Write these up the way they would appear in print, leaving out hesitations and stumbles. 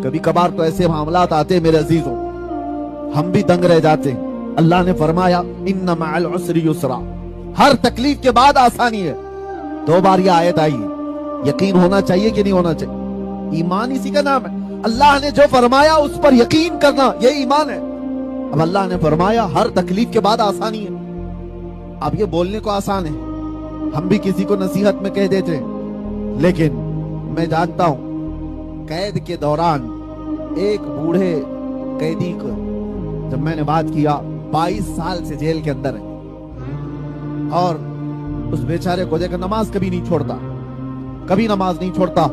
کبھی کبھار تو ایسے معاملات آتے میرے عزیزوں ہم بھی دنگ رہ جاتے ہیں. اللہ نے فرمایا ان مع العسر یسرا, ہر تکلیف کے بعد آسانی ہے. 2 بار یہ آیت آئی ہے. یقین ہونا چاہیے کہ نہیں ہونا چاہیے؟ ایمان اسی کا نام ہے. اللہ نے جو فرمایا اس پر یقین کرنا یہ ایمان ہے. اب اللہ نے فرمایا ہر تکلیف کے بعد آسانی ہے. اب یہ بولنے کو آسان ہے, ہم بھی کسی کو نصیحت میں کہہ دیتے ہیں, لیکن میں جانتا ہوں قید کے دوران ایک بوڑھے قیدی کو جب میں نے بات کیا 22 سال سے جیل کے اندر ہے اور اس بیچارے کو دیکھ نماز کبھی نہیں چھوڑتا, کبھی نماز نہیں چھوڑتا,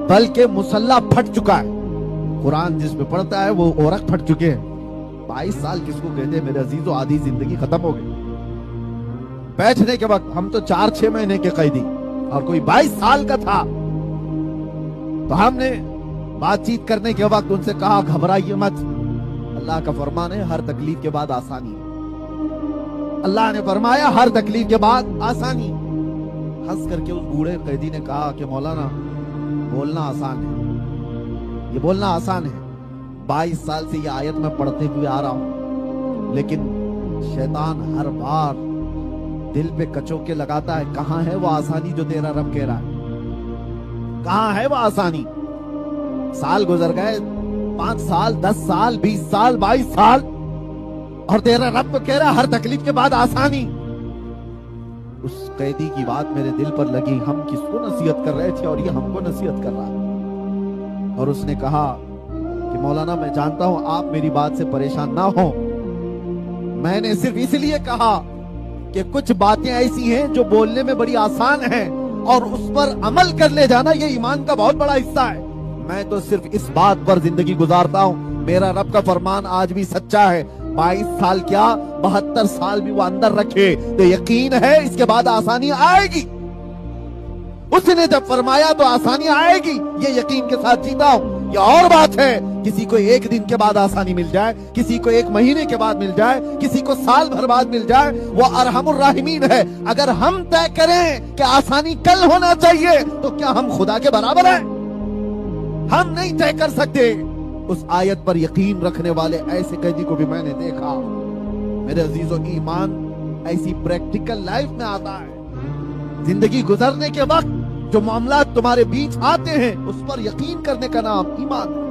بلکہ مصلی پھٹ چکا ہے, قرآن جس پہ پڑھتا ہے وہ عورق پھٹ چکے ہیں. 22 سال کس کو کہتے ہیں میرے عزیزو؟ آدھی زندگی ختم ہو گئی. بیٹھنے کے وقت ہم تو 4-6 مہینے کے قیدی اور کوئی 22 سال کا تھا, تو ہم نے بات چیت کرنے کے وقت ان سے کہا گھبرائیے مت, اللہ کا فرمان ہے ہر تکلیف کے بعد آسانی ہے. اللہ نے فرمایا ہر تکلیف کے بعد آسانی. ہنس کر کے اس بوڑھے قیدی نے کہا کہ مولانا بولنا آسان ہے, یہ بولنا آسان ہے, 22 سال سے یہ آیت میں پڑھتے ہوئے آ رہا ہوں, لیکن شیطان ہر بار دل پہ کچوکے لگاتا ہے. کہاں ہے وہ آسانی جو تیرا رب کہہ رہا ہے؟ کہاں ہے وہ آسانی؟ سال گزر گئے, 5 سال, 10 سال, 20 سال, 22 سال, اور تیرا رب تو کہہ رہا ہے ہر تکلیف کے بعد آسانی. اس قیدی کی بات میرے دل پر لگی. ہم کس کو نصیحت کر رہے تھے اور یہ ہم کو نصیحت کر رہا. اور اس نے کہا کہ مولانا میں جانتا ہوں آپ میری بات سے پریشان نہ ہوں, میں نے صرف اس لیے کہا کہ کچھ باتیں ایسی ہیں جو بولنے میں بڑی آسان ہیں اور اس پر عمل کر لے جانا یہ ایمان کا بہت بڑا حصہ ہے. میں تو صرف اس بات پر زندگی گزارتا ہوں, میرا رب کا فرمان آج بھی سچا ہے. 22 سال کیا 72 سال بھی وہ اندر رکھے تو یقین ہے اس کے بعد آسانی آئے گی. اس نے جب فرمایا تو آسانی آئے گی, یہ یقین کے ساتھ جیتا ہوں. یہ اور بات ہے کسی کو 1 دن کے بعد آسانی مل جائے, کسی کو 1 مہینے کے بعد مل جائے, کسی کو سال بھر بعد مل جائے, وہ ارحم الراحمین ہے. اگر ہم طے کریں کہ آسانی کل ہونا چاہیے تو کیا ہم خدا کے برابر ہیں؟ ہم نہیں طے کر سکتے. اس آیت پر یقین رکھنے والے ایسے قیدی کو بھی میں نے دیکھا. میرے عزیزو ایمان ایسی پریکٹیکل لائف میں آتا ہے. زندگی گزرنے کے وقت جو معاملات تمہارے بیچ آتے ہیں اس پر یقین کرنے کا نام ایمان ہے.